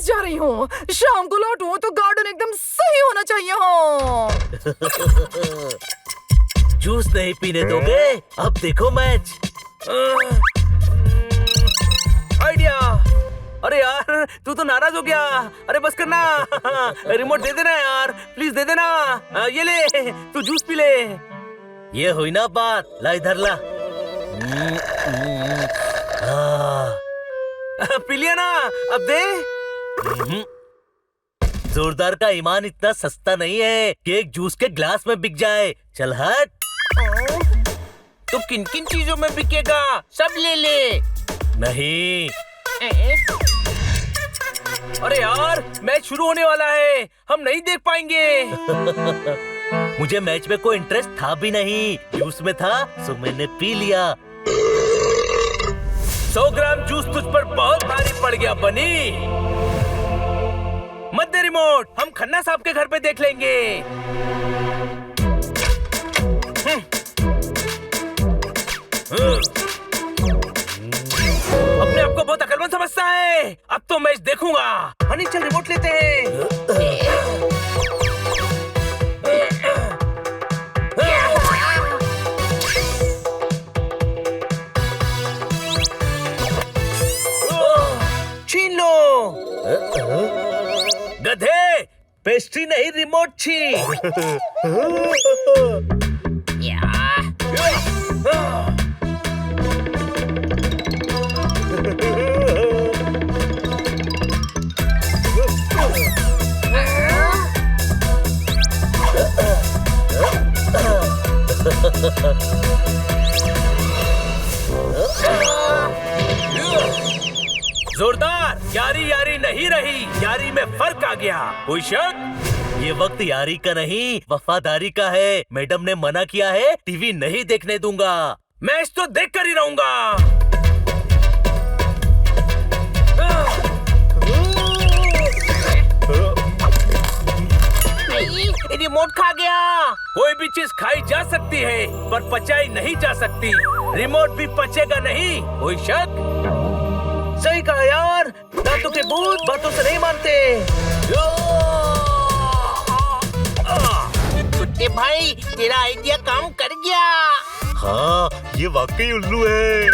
जा रही हूँ। शाम को लौटूं तो गार्डन एकदम सही होना चाहिए हो। जूस नहीं पीने दोगे? अब देखो मैच। आइडिया। अरे यार तू तो नाराज हो गया। अरे बस करना। रिमोट दे देना यार, प्लीज दे देना। ये ले, तू जूस पी ले। ये हुई ना बात। ला इधर ला। पी लिया ना, अब दे। जोरदार का ईमान इतना सस्ता नहीं है कि एक जूस के ग्लास में बिक जाए। चल हट। तो किन किन चीजों में बिकेगा? सब ले ले। नहीं। अरे यार मैच शुरू होने वाला है, हम नहीं देख पाएंगे। मुझे मैच में कोई इंटरेस्ट था भी नहीं, जूस में था सो मैंने पी लिया। 100 ग्राम जूस तुझ पर बहुत भारी पड़ गया बनी। मत दे रिमोट, हम खन्ना साहब के घर पे देख लेंगे। अपने आप को बहुत अकलमंद समझता है। अब तो मैच देखूंगा। हनी चल रिमोट लेते हैं। छीन लो। गधे, पेस्ट्री नहीं रिमोट छीन। जोरदार। यारी यारी नहीं रही, यारी में फर्क आ गया। कोई शक? ये वक्त यारी का नहीं वफादारी का है। मैडम ने मना किया है, टीवी नहीं देखने दूंगा। मैच तो देख कर ही रहूंगा। रिमोट खा गया। कोई भी चीज खाई जा सकती है पर पचाई नहीं जा सकती। रिमोट भी पचेगा नहीं। कोई शक? सही कहा यार, दांतों के भूत बातों से नहीं मानते। कुत्ते भाई, तेरा आइडिया काम कर गया। हाँ, ये वाकई उल्लू है।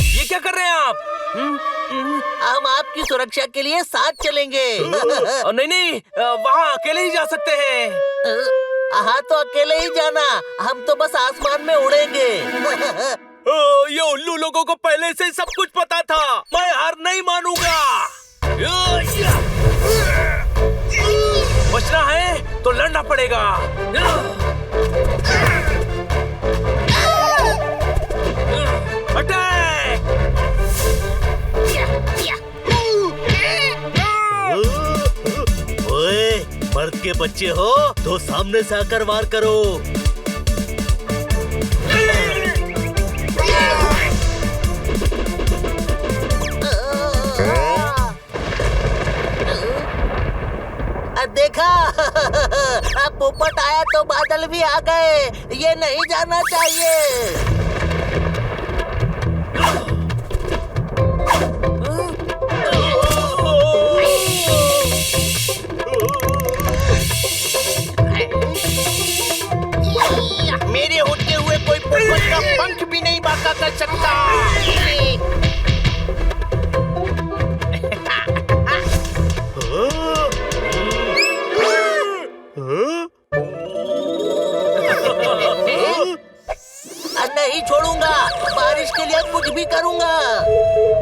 ये क्या कर रहे हैं आप? हम आपकी सुरक्षा के लिए साथ चलेंगे। नहीं नहीं, वहाँ अकेले ही जा सकते हैं। हाँ तो अकेले ही जाना, हम तो बस आसमान में उड़ेंगे। ये उल्लू लोगों को पहले से सब कुछ पता था। मैं हार नहीं मानूंगा। बचना है तो लड़ना पड़ेगा। अटैक! ओए, मर्द के बच्चे हो तो सामने से आकर वार करो। देखा? अब पोपट आया तो बादल भी आ गए। ये नहीं जाना चाहिए। मेरे होते हुए कोई पोपट का पंख भी नहीं बांका कर सकता। नहीं छोड़ूंगा, बारिश के लिए कुछ भी करूंगा।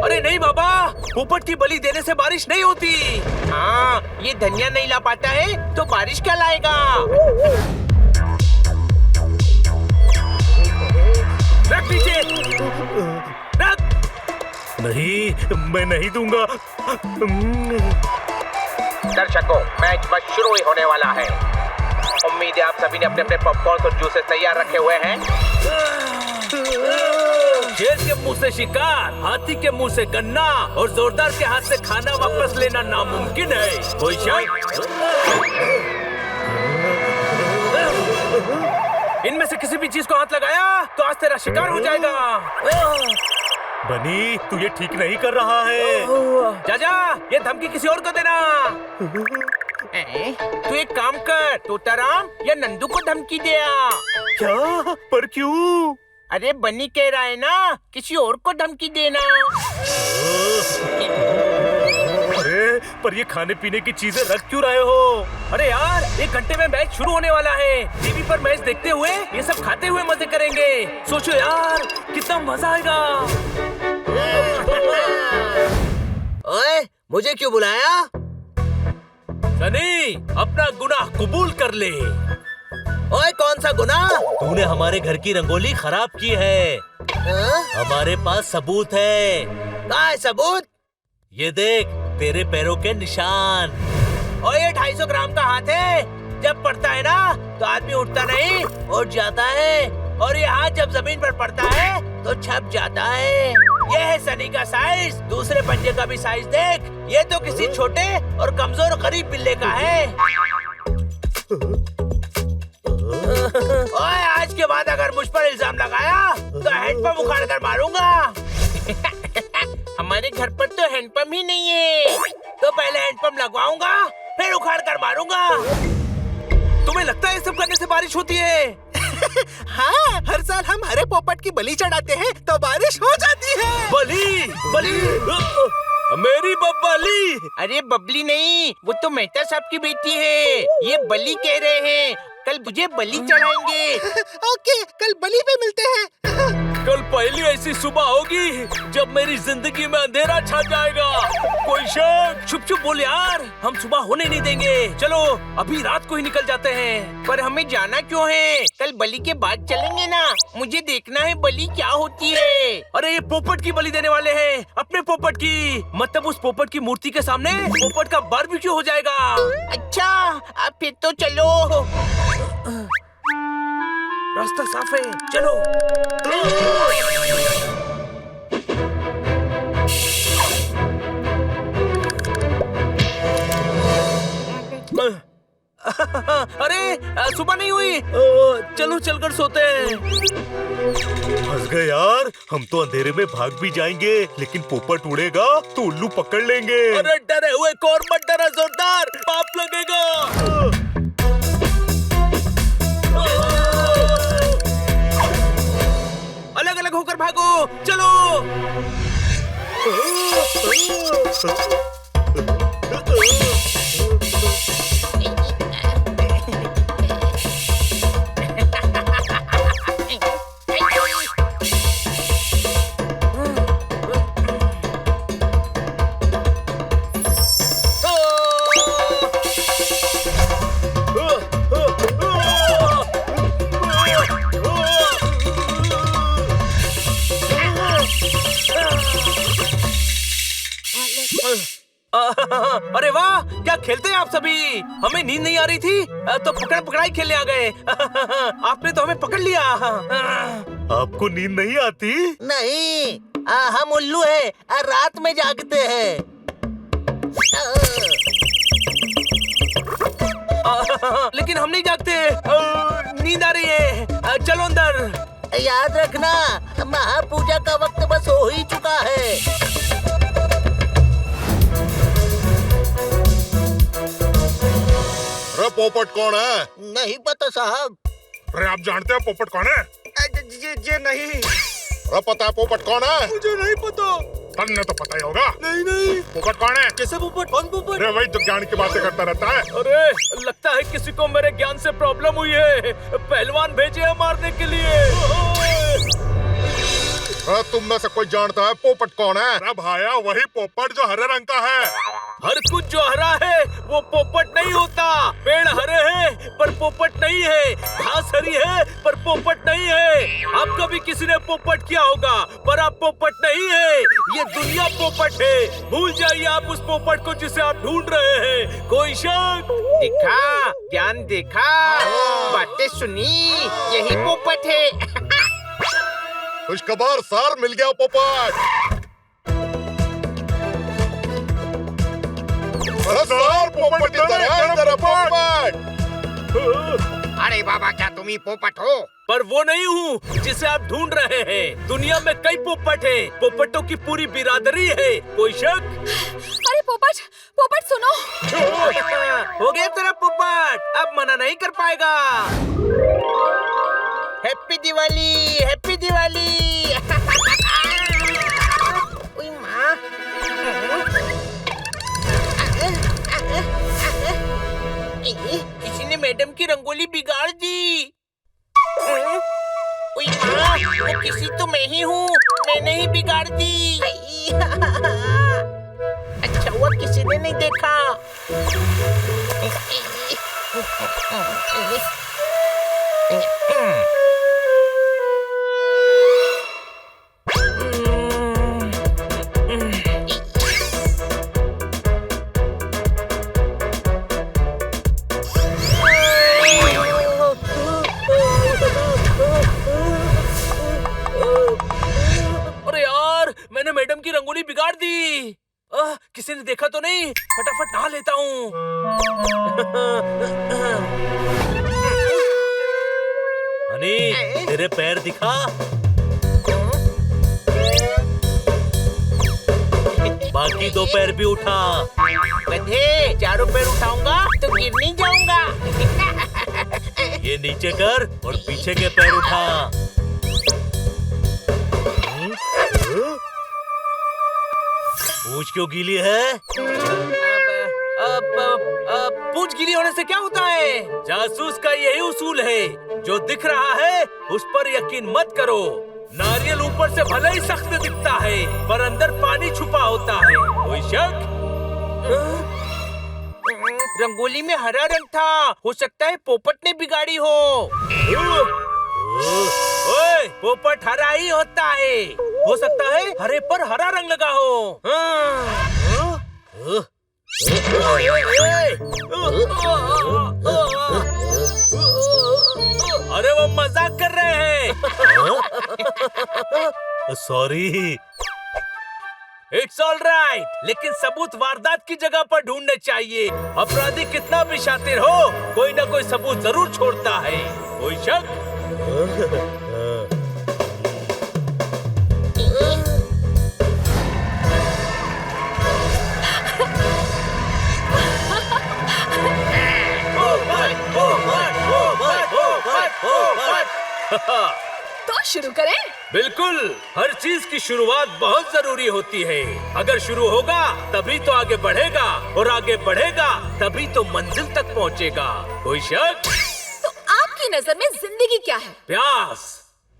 अरे नहीं बाबा, पोपट की बलि देने से बारिश नहीं होती। हाँ, ये धनिया नहीं ला पाता है तो बारिश क्या लाएगा? रख नीचे, रख। नहीं, मैं नहीं दूंगा। दर्शकों, मैच बस शुरू ही होने वाला है। उम्मीद है आप सभी ने अपने अपने पॉपकॉर्न और जूसेस तैयार रखे हुए हैं। शेर के मुंह से शिकार, हाथी के मुंह से गन्ना और जोरदार के हाथ से खाना वापस लेना नामुमकिन है। कोई शक? इनमें से किसी भी चीज को हाथ लगाया तो आज तेरा शिकार हो जाएगा। बनी, तू ये ठीक नहीं कर रहा है। जा ये धमकी किसी और को देना। तू एक काम कर, तोताराम या नंदू को धमकी दिया। क्या? पर क्यों? अरे बनी कह रहा है ना, किसी और को धमकी देना। अरे पर ये खाने पीने की चीजें रख क्यों रहे हो? अरे यार, 1 घंटे में मैच शुरू होने वाला है। टीवी पर मैच देखते हुए ये सब खाते हुए मजे करेंगे। सोचो यार, कितना मजा आएगा। ओए, मुझे क्यों बुलाया? सनी, अपना गुनाह कबूल कर ले। ओए, कौन सा गुनाह? तूने हमारे घर की रंगोली खराब की है। हमारे पास सबूत है। कहाँ है सबूत? ये देख, तेरे पैरों के निशान। और ये 250 ग्राम का हाथ है। जब पड़ता है ना तो आदमी उठता नहीं, उठ जाता है। और ये हाथ जब जमीन पर पड़ता है तो छप जाता है। ये है सनी का साइज। दूसरे पंजे का भी साइज देख। ये तो किसी छोटे और कमजोर गरीब बिल्ले का है। ओए, आज के बाद अगर मुझ पर इल्जाम लगाया तो हैंडपंप उखाड़ कर मारूंगा। हमारे घर पर तो हैंडपंप ही नहीं है, तो पहले हैंडपंप लगवाऊंगा, फिर उखाड़ कर मारूंगा। तुम्हें लगता है ये सब करने से बारिश होती है? हाँ, हर साल हम हरे पोपट की बलि चढ़ाते हैं तो बारिश हो जाती है। बली, बली, मेरी बब्बली। अरे बबली नहीं, वो तो मेहता साहब की बेटी है। ये बलि कह रहे हैं। कल मुझे बलि चढ़ाएंगे। ओके, कल बलि पे मिलते हैं। कल पहली ऐसी सुबह होगी जब मेरी जिंदगी में अंधेरा छा जाएगा। कोई शक? चुप चुप बोल यार, हम सुबह होने नहीं देंगे। चलो अभी रात को ही निकल जाते हैं। पर हमें जाना क्यों है? कल बलि के बाद चलेंगे ना। मुझे देखना है बलि क्या होती है। अरे ये पोपट की बलि देने वाले हैं, अपने पोपट की। मतलब उस पोपट की मूर्ति के सामने पोपट का बारबेक्यू हो जाएगा। अच्छा, अब फिर तो चलो। रास्ता साफ है, चलो। अरे सुबह नहीं हुई। चलो चलकर सोते हैं। फंस गए यार, हम तो अंधेरे में भाग भी जाएंगे, लेकिन पोपट उड़ेगा तो उल्लू पकड़ लेंगे। अरे डरे हुए को और मत डरा, जोरदार पाप लगेगा। अलग अलग होकर भागो, चलो। अरे वाह, क्या खेलते हैं आप सभी। हमें नींद नहीं आ रही थी तो पकड़ पकड़ाई खेलने आ गए। आपने तो हमें पकड़ लिया। आपको नींद नहीं आती? नहीं, हम उल्लू हैं, रात में जागते हैं। लेकिन हम नहीं जागते। नींद आ रही है। चलो अंदर। याद रखना, महापूजा का वक्त बस हो ही चुका है। अरे पोपट कौन है? नहीं पता साहब। अरे आप जानते हैं पोपट कौन है? जी नहीं। अरे पता है पोपट कौन है? मुझे नहीं पता। तन्ने तो पता ही होगा। नहीं। पोपट कौन है? कैसे पोपट? कौन पोपट? अरे वही तो ज्ञान की बातें करता रहता है। अरे लगता है किसी को मेरे ज्ञान से प्रॉब्लम हुई है। पहलवान भेजे हैं मारने के लिए। अरे तुम में से कोई जानता है पोपट कौन है? अरे भाया, वही पोपट जो हरे रंग का है। हर कुछ जो हरा है वो पोपट नहीं होता। पेड़ हरे हैं पर पोपट नहीं है, घास हरी है पर पोपट नहीं है। आप कभी किसी ने पोपट किया होगा, पर आप पोपट नहीं है। ये दुनिया पोपट है। भूल जाइए आप उस पोपट को जिसे आप ढूंढ रहे हैं। कोई शक? देखा, ज्ञान देखा, बातें सुनी, यही पोपट है। खुशखबर सर, मिल गया पोपट। अरे सर, पोपट किधर है? इधर है पोपट। अरे बाबा, क्या तुम ही पोपट हो? पर वो नहीं हूँ जिसे आप ढूंढ रहे हैं। दुनिया में कई पोपट हैं। पोपटों की पूरी बिरादरी है। कोई शक? अरे पोपट, पोपट सुनो। हो गया तेरा पोपट, अब मना नहीं कर पाएगा। Happy Diwali, happy Diwali. ओए माँ। किसी ने मैडम की रंगोली बिगाड़ दी। ओए माँ, वो किसी तो मैं ही हूँ, मैंने ही बिगाड़ दी। अच्छा हुआ किसी ने नहीं देखा। अरे यार, मैंने मैडम की रंगोली बिगाड़ दी। किसी ने देखा तो नहीं? फटाफट नहा लेता हूँ। हनी, तेरे पैर दिखा। बाकी दो पैर भी उठा। गधे, चारों पैर उठाऊंगा तो गिर नहीं जाऊंगा। ये नीचे कर और पीछे के पैर उठा। पूंछ क्यों गीली है? पूंछ गीली होने से क्या होता है? जासूस का यही उसूल है, जो दिख रहा है उस पर यकीन मत करो। नारियल ऊपर से भले ही सख्त दिखता है, पर अंदर पानी छुपा होता है। कोई शक? रंगोली में हरा रंग था, हो सकता है पोपट ने बिगाड़ी हो। ओए, पोपट हरा ही होता है। हो सकता है हरे पर हरा रंग लगा हो। अरे वो मजाक कर रहे हैं। सॉरी। इट्स ऑल राइट, लेकिन सबूत वारदात की जगह पर ढूंढने चाहिए। अपराधी कितना भी शातिर हो, कोई ना कोई सबूत जरूर छोड़ता है। कोई शक? तो शुरू करें? बिल्कुल, हर चीज की शुरुआत बहुत जरूरी होती है। अगर शुरू होगा तभी तो आगे बढ़ेगा, और आगे बढ़ेगा तभी तो मंजिल तक पहुंचेगा। कोई शक? तो आपकी नजर में जिंदगी क्या है? प्यास।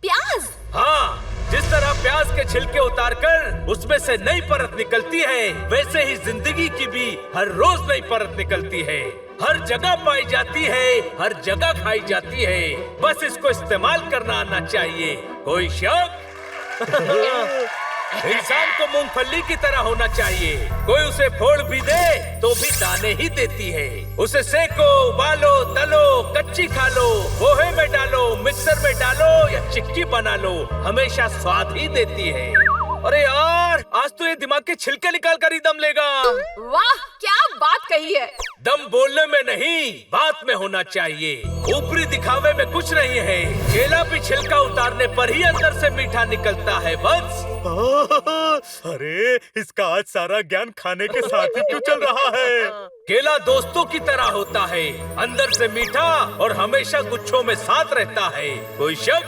प्याज? हाँ, जिस तरह प्याज के छिलके उतारकर उसमें से नई परत निकलती है, वैसे ही जिंदगी की भी हर रोज नई परत निकलती है। हर जगह पाई जाती है, हर जगह खाई जाती है। बस इसको इस्तेमाल करना आना चाहिए। कोई शक? इंसान को मूंगफली की तरह होना चाहिए। कोई उसे फोड़ भी दे तो भी दाने ही देती है। उसे सेको, उबालो, तलो, कच्ची खा लो, पोहे में डालो, मिक्सर में डालो या चिक्की बना लो, हमेशा स्वाद ही देती है। अरे यार, आज तो ये दिमाग के छिलके निकाल कर ही दम लेगा। वाह, क्या बात कही है। दम बोलने में नहीं, बात में होना चाहिए। ऊपरी दिखावे में कुछ नहीं है। केला भी छिलका उतारने पर ही अंदर से मीठा निकलता है बस। अरे, इसका आज सारा ज्ञान खाने के साथ ही क्यों चल रहा है? केला दोस्तों की तरह होता है, अंदर से मीठा और हमेशा गुच्छों में साथ रहता है। कोई शक?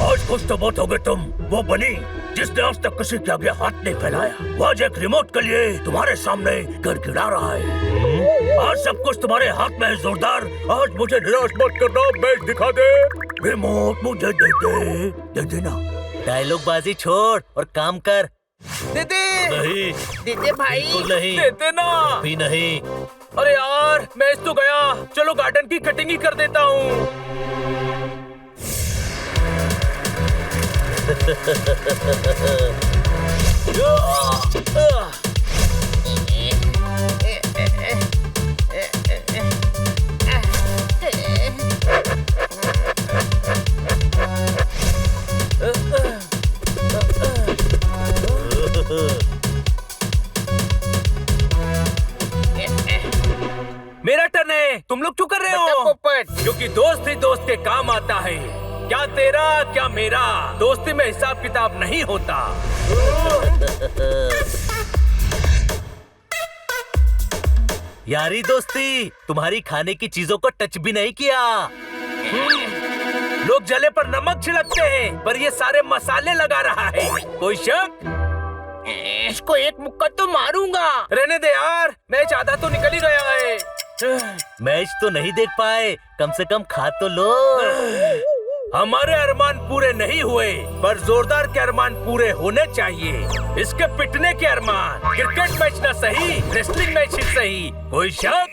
आज खुश तो बहुत हो गए तुम। वो बनी जिसने आज तक किसी के आगे हाथ नहीं फैलाया, वो आज एक रिमोट के लिए तुम्हारे सामने गिड़गिड़ा रहा है। आज सब कुछ तुम्हारे हाथ में है जोरदार। आज मुझे निराश मत करना, मैच दिखा दे। रिमोट मुझे दे देना। डायलॉग बाजी छोड़ और काम कर। दे दे। नहीं, दे दे भाई। बिल्कुल नहीं। दे दे ना। भी नहीं। अरे यार, मैच तो गया। चलो गार्डन की कटिंग ही कर देता हूँ। मेरा टर्न है। तुम लोग क्यों कर रहे हो? पोपट। क्योंकि दोस्त दोस्त ही दोस्त के काम आता है। क्या तेरा क्या मेरा, दोस्ती में हिसाब किताब नहीं होता। यारी दोस्ती तुम्हारी खाने की चीजों को टच भी नहीं किया। लोग जले पर नमक छिड़कते हैं, पर ये सारे मसाले लगा रहा है। कोई शक? इसको एक मुक्का तो मारूंगा। रहने दे यार, मैच आधा तो निकल ही गया है। मैच तो नहीं देख पाए, कम से कम खा तो लो। हमारे अरमान पूरे नहीं हुए, पर जोरदार के अरमान पूरे होने चाहिए। इसके पिटने के अरमान, क्रिकेट मैच ना सही, रेसलिंग मैच ही सही। कोई शक?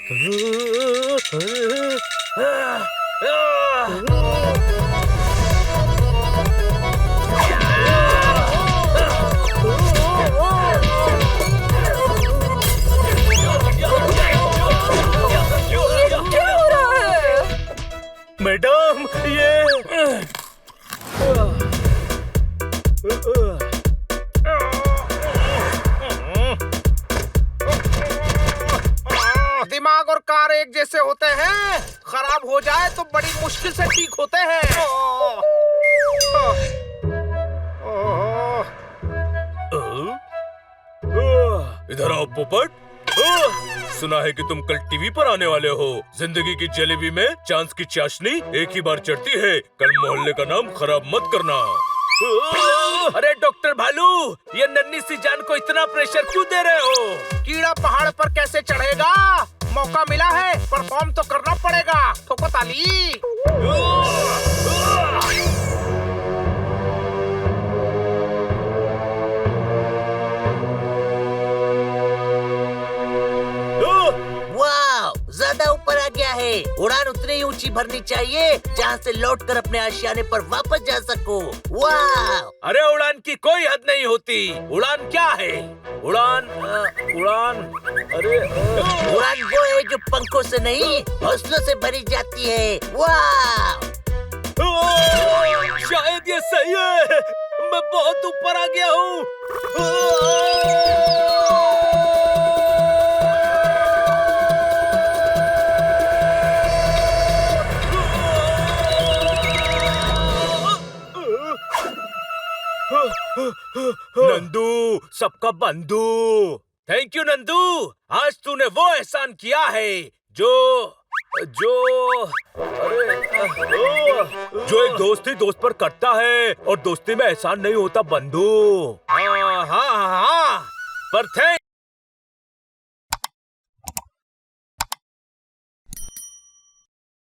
क्या हो रहा है? मैडम ये दिमाग और कार एक जैसे होते हैं, खराब हो जाए तो बड़ी मुश्किल से ठीक होते हैं। इधर आओ पोपट। सुना है कि तुम कल टीवी पर आने वाले हो। जिंदगी की जलेबी में चांस की चाशनी एक ही बार चढ़ती है। कल मोहल्ले का नाम खराब मत करना। अरे डॉक्टर भालू, ये नन्ही सी जान को इतना प्रेशर क्यों दे रहे हो? कीड़ा पहाड़ पर कैसे चढ़ेगा? मौका मिला है, परफॉर्म तो करना पड़ेगा। ठोको ताली। ज्यादा ऊपर आ गया है। उड़ान उतनी ही ऊंची भरनी चाहिए जहाँ से लौटकर अपने आशियाने पर वापस जा सको। वाह! अरे उड़ान की कोई हद नहीं होती। उड़ान क्या है? उड़ान उड़ान वो है जो पंखों से नहीं, हौसलों से भरी जाती है। वाह! शायद ये सही है। मैं बहुत ऊपर आ गया हूँ। नंदू, सबका बंधु। थैंक यू नंदू, आज तूने वो एहसान किया है जो एक दोस्त ही दोस्त पर करता है, और दोस्ती में एहसान नहीं होता बंधु। हाँ, पर थैंक